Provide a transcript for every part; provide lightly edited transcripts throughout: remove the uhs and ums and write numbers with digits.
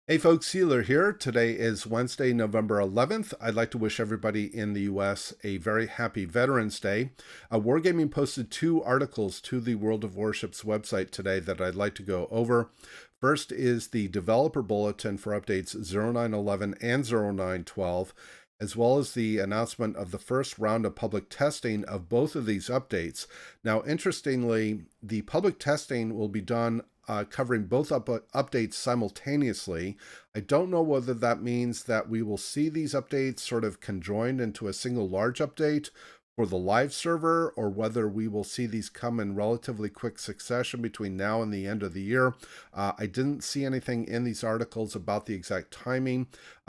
Hey folks, Iolair here. Today is Wednesday, November 11th. I'd like to wish everybody in the US a very happy Veterans Day. Wargaming posted two articles to the World of Warships website today that I'd like to go over. First is the developer bulletin for updates 0911 and 0912, as well as the announcement of the first round of public testing of both of these updates. Now, interestingly, the public testing will be done covering both updates simultaneously. I don't know whether that means that we will see these updates sort of conjoined into a single large update for the live server, or whether we will see these come in relatively quick succession between now and the end of the year. I didn't see anything in these articles about the exact timing.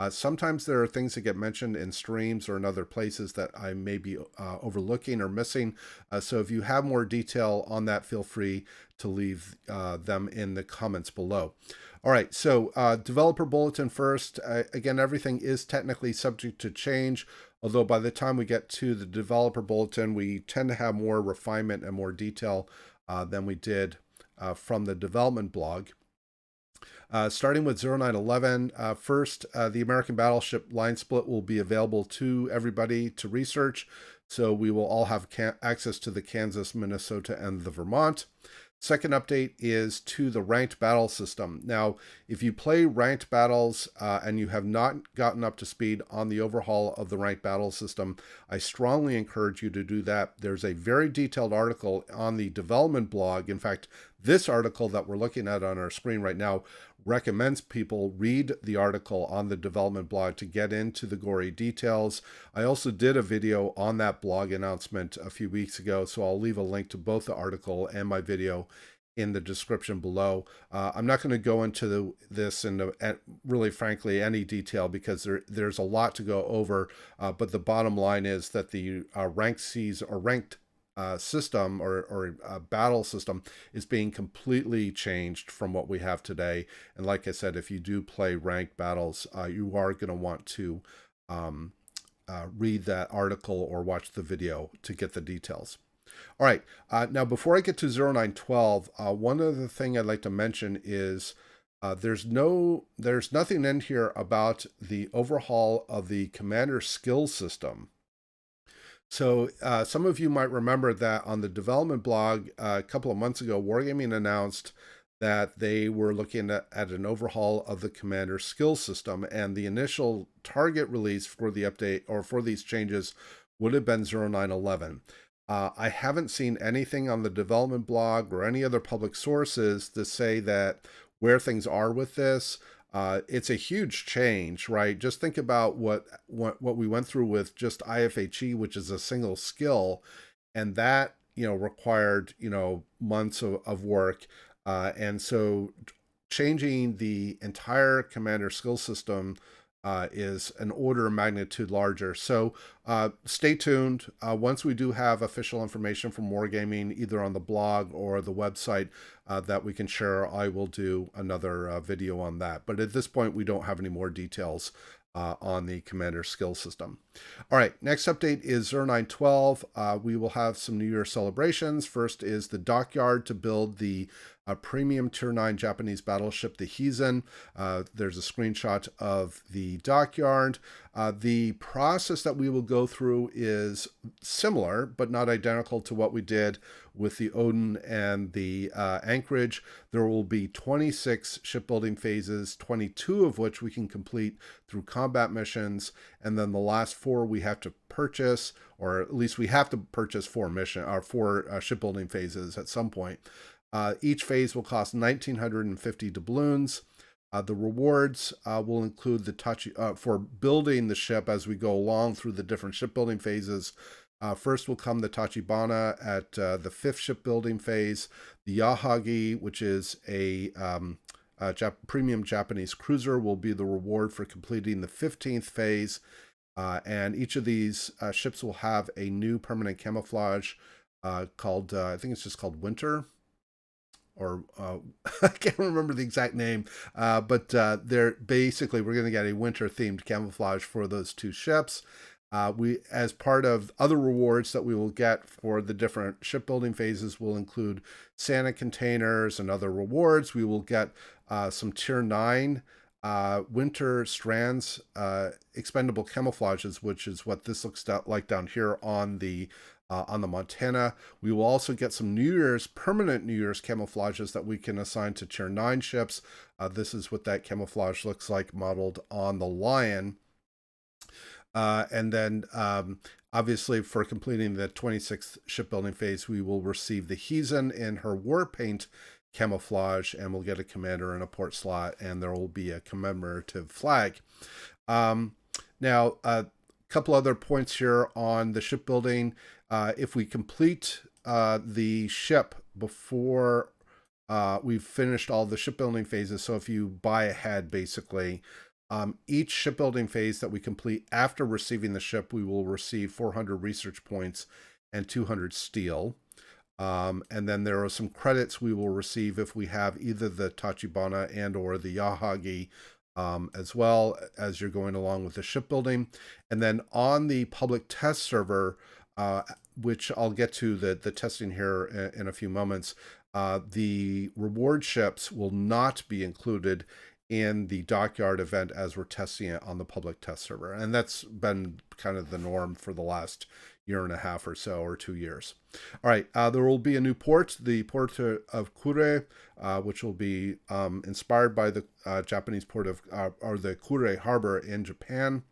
Sometimes there are things that get mentioned in streams or in other places that I may be overlooking or missing. So if you have more detail on that, feel free to leave them in the comments below. All right, so developer bulletin first. Again, everything is technically subject to change, although by the time we get to the developer bulletin, we tend to have more refinement and more detail than we did from the development blog. Starting with 0911, first, the American battleship line split will be available to everybody to research, so we will all have access to the Kansas, Minnesota, and the Vermont. Second update is to the ranked battle system. Now, if you play ranked battles and you have not gotten up to speed on the overhaul of the ranked battle system, I strongly encourage you to do that. There's a very detailed article on the development blog. In fact, this article that we're looking at on our screen right now recommends people read the article on the development blog to get into the gory details. I also did a video on that blog announcement a few weeks ago, so I'll leave a link to both the article and my video in the description below. I'm not going to go into this in really, frankly, any detail because there's a lot to go over, but the bottom line is that the ranked seas or ranked system or battle system is being completely changed from what we have today. And like I said, if you do play ranked battles, you are going to want to read that article or watch the video to get the details. All right, now before I get to 0912, one other thing I'd like to mention is there's nothing in here about the overhaul of the commander skill system. So some of you might remember that on the development blog a couple of months ago, Wargaming announced that they were looking at an overhaul of the commander skill system, and the initial target release for the update or for these changes would have been 0911. I haven't seen anything on the development blog or any other public sources to say that where things are with this. It's a huge change, right? Just think about what we went through with just IFHE, which is a single skill, and that required months of work, and so changing the entire commander skill system is an order of magnitude larger. So stay tuned. Once we do have official information from Wargaming, either on the blog or the website that we can share, I will do another video on that. But at this point, we don't have any more details on the commander skill system. All right, next update is 0912. We will have some New Year celebrations. First is the dockyard to build the premium Tier 9 Japanese battleship, the Heisen. There's a screenshot of the dockyard. The process that we will go through is similar, but not identical to what we did with the Odin and the Anchorage. There will be 26 shipbuilding phases, 22 of which we can complete through combat missions, and then the last 4 we have to purchase, or at least we have to purchase 4 shipbuilding phases at some point. Each phase will cost 1,950 doubloons. The rewards will include the Tachi for building the ship as we go along through the different shipbuilding phases. First will come the Tachibana at the 5th shipbuilding phase. The Yahagi, which is a premium Japanese cruiser, will be the reward for completing the 15th phase. And each of these ships will have a new permanent camouflage called, I think it's just called Winter. Or I can't remember the exact name, but they're basically, we're going to get a winter themed camouflage for those 2 ships. We, as part of other rewards that we will get for the different shipbuilding phases, will include Santa containers and other rewards. We will get some Tier 9 winter strands, expendable camouflages, which is what this looks like down here on the Montana. We will also get some permanent New Year's camouflages that we can assign to Tier 9 ships. This is what that camouflage looks like modeled on the Lion. And then obviously for completing the 26th shipbuilding phase, we will receive the Heezen in her war paint camouflage, and we'll get a commander in a port slot, and there will be a commemorative flag. Now, a couple other points here on the shipbuilding. If we complete the ship before we've finished all the shipbuilding phases, so if you buy ahead, basically, each shipbuilding phase that we complete after receiving the ship, we will receive 400 research points and 200 steel. And then there are some credits we will receive if we have either the Tachibana and or the Yahagi, as well as you're going along with the shipbuilding. And then on the public test server, which I'll get to the testing here in a few moments, the reward ships will not be included in the dockyard event as we're testing it on the public test server. And that's been kind of the norm for the last year and a half or so, or 2 years. All right, there will be a new port, the port of Kure, which will be inspired by the Japanese port of, or the Kure harbor in Japan.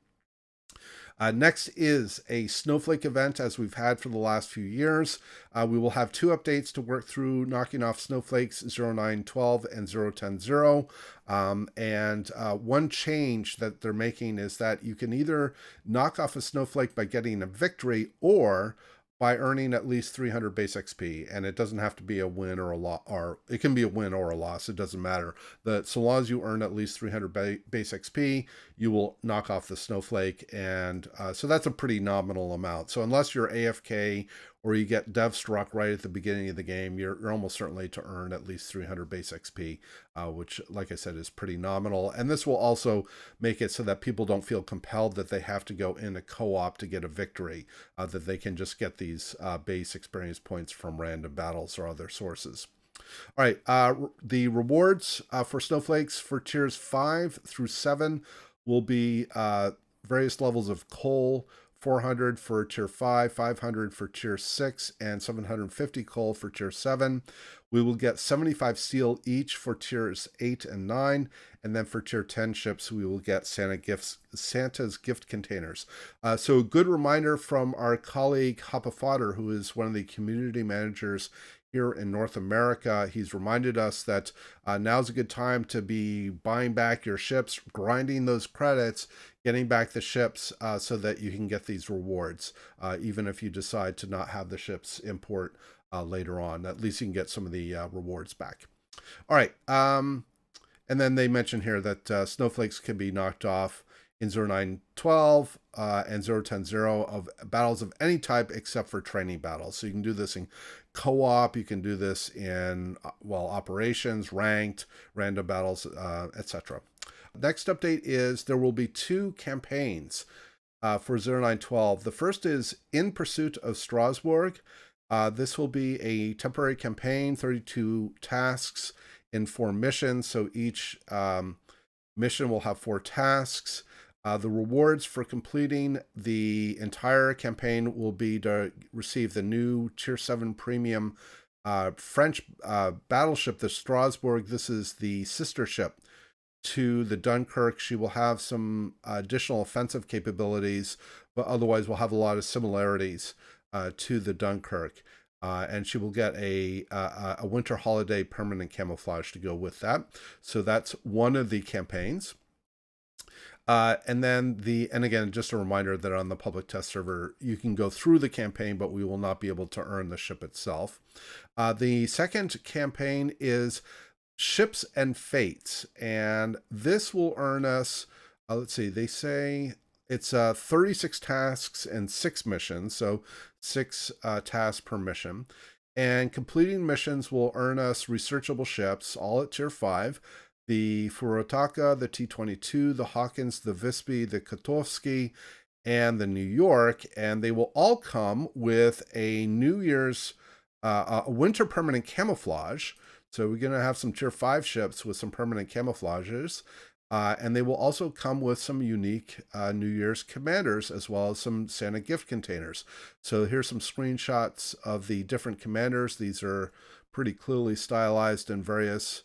Next is a Snowflake event, as we've had for the last few years. We will have 2 updates to work through, knocking off Snowflakes 0912 and 0100. And one change that they're making is that you can either knock off a Snowflake by getting a victory or by earning at least 300 base XP, and it doesn't have to be a win or a loss, or it can be a win or a loss. It doesn't matter. So long as you earn at least 300 base XP, you will knock off the Snowflake, and so that's a pretty nominal amount. So unless you're AFK or you get dev struck right at the beginning of the game, you're almost certainly to earn at least 300 base XP, which, like I said, is pretty nominal. And this will also make it so that people don't feel compelled that they have to go in a co-op to get a victory, that they can just get these base experience points from random battles or other sources. All right, the rewards for Snowflakes for tiers 5 through 7 will be various levels of coal, 400 for tier 5, 500 for tier 6, and 750 coal for tier 7. We will get 75 steel each for tiers 8 and 9, and then for tier 10 ships, we will get Santa's gift containers. So a good reminder from our colleague Hapa Fodder, who is one of the community managers here in North America. He's reminded us that now's a good time to be buying back your ships, grinding those credits, getting back the ships so that you can get these rewards, even if you decide to not have the ships import later on. At least you can get some of the rewards back. All right. And then they mention here that Snowflakes can be knocked off in 0912 and 0100 of battles of any type except for training battles. So you can do this in co-op, you can do this in, well, operations, ranked, random battles, etc. Next update is there will be 2 campaigns for 0912. The first is In Pursuit of Strasbourg. This will be a temporary campaign, 32 tasks in 4 missions. So each mission will have 4 tasks. The rewards for completing the entire campaign will be to receive the new Tier 7 Premium French battleship, the Strasbourg. This is the sister ship to the Dunkirk. She will have some additional offensive capabilities, but otherwise will have a lot of similarities to the Dunkirk. And she will get a winter holiday permanent camouflage to go with that. So that's one of the campaigns. And again, just a reminder that on the public test server, you can go through the campaign, but we will not be able to earn the ship itself. The second campaign is Ships and Fates, and this will earn us, let's see, they say it's 36 tasks and 6 missions, so 6 tasks per mission. And completing missions will earn us researchable ships, all at tier 5. The Furutaka, the T-22, the Hawkins, the Visby, the Kotovsky, and the New York, and they will all come with a New Year's a winter permanent camouflage. So we're going to have some tier 5 ships with some permanent camouflages. And they will also come with some unique New Year's commanders, as well as some Santa gift containers. So here's some screenshots of the different commanders. These are pretty clearly stylized in various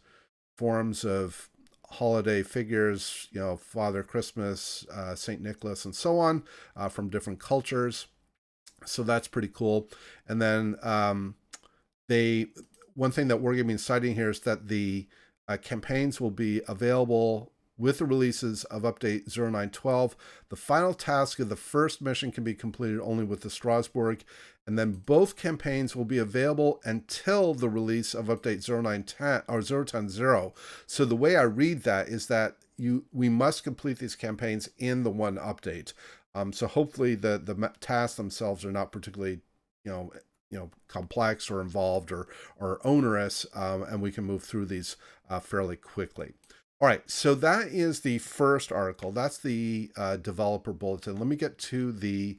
forms of holiday figures, Father Christmas, St. Nicholas, and so on, from different cultures. So that's pretty cool. And then one thing that Wargaming is citing here is that the campaigns will be available with the releases of Update 0912. The final task of the first mission can be completed only with the Strasbourg, and then both campaigns will be available until the release of Update 0910 or 010. So the way I read that is that we must complete these campaigns in the one update. So hopefully the tasks themselves are not particularly, complex or involved or onerous, and we can move through these fairly quickly. All right, so that is the first article. That's the developer bulletin. Let me get to the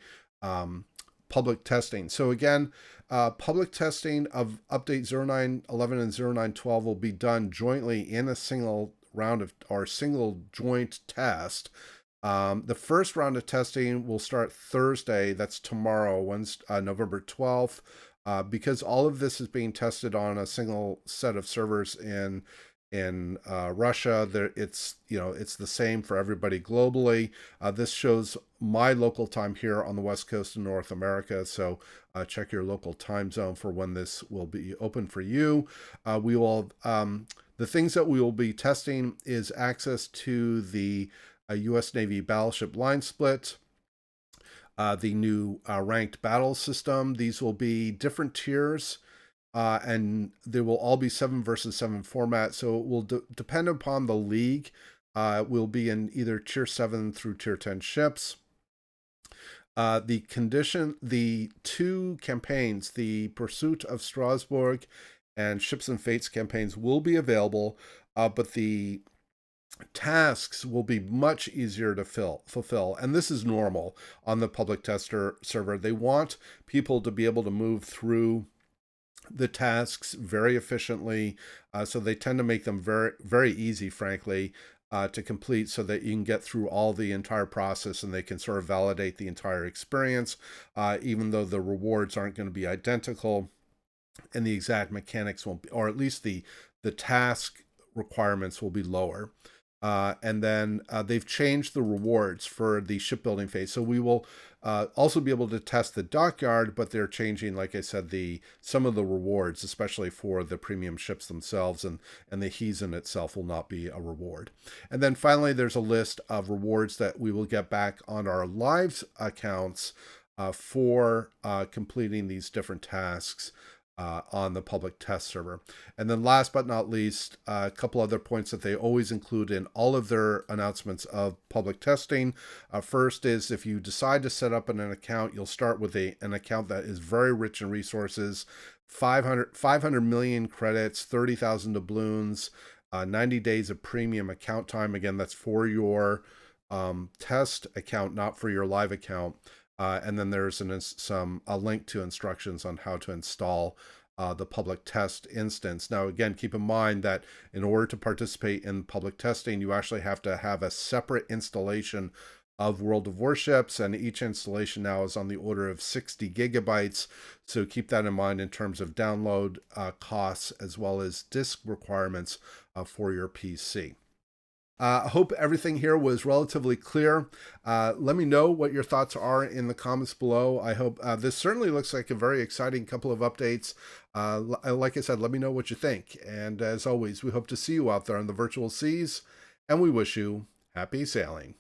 public testing. So again, public testing of Update 0911 and 0912 will be done jointly in a single round of or single joint test. The first round of testing will start Thursday. That's tomorrow, Wednesday, November 12th. Because all of this is being tested on a single set of servers in Russia. It's the same for everybody globally. This shows my local time here on the West Coast of North America. So check your local time zone for when this will be open for you. We will the things that we will be testing is access to the U.S. Navy battleship line split, the new ranked battle system. These will be different tiers, and they will all be 7 versus 7 format. So it will depend upon the league. Will be in either tier 7 through tier 10 ships. The two campaigns, the Pursuit of Strasbourg and Ships and Fates campaigns, will be available, but the tasks will be much easier to fulfill, and this is normal on the public tester server. They want people to be able to move through the tasks very efficiently, so they tend to make them very, very easy, frankly, to complete, so that you can get through all the entire process and they can sort of validate the entire experience, even though the rewards aren't going to be identical and the exact mechanics won't be, or at least the task requirements will be lower. And then they've changed the rewards for the shipbuilding phase. So we will also be able to test the dockyard, but they're changing, like I said, some of the rewards, especially for the premium ships themselves, and the Heezen itself will not be a reward. And then finally, there's a list of rewards that we will get back on our live accounts for completing these different tasks on the public test server. And then last but not least, a couple other points that they always include in all of their announcements of public testing. First is, if you decide to set up an account, you'll start with an account that is very rich in resources, 500 million credits, 30,000 doubloons, 90 days of premium account time. Again, that's for your test account, not for your live account. And then there's a link to instructions on how to install the public test instance. Now, again, keep in mind that in order to participate in public testing, you actually have to have a separate installation of World of Warships, and each installation now is on the order of 60 gigabytes. So keep that in mind in terms of download costs, as well as disk requirements for your PC. I hope everything here was relatively clear. Let me know what your thoughts are in the comments below. I hope this certainly looks like a very exciting couple of updates. Like I said, let me know what you think. And as always, we hope to see you out there on the virtual seas, and we wish you happy sailing.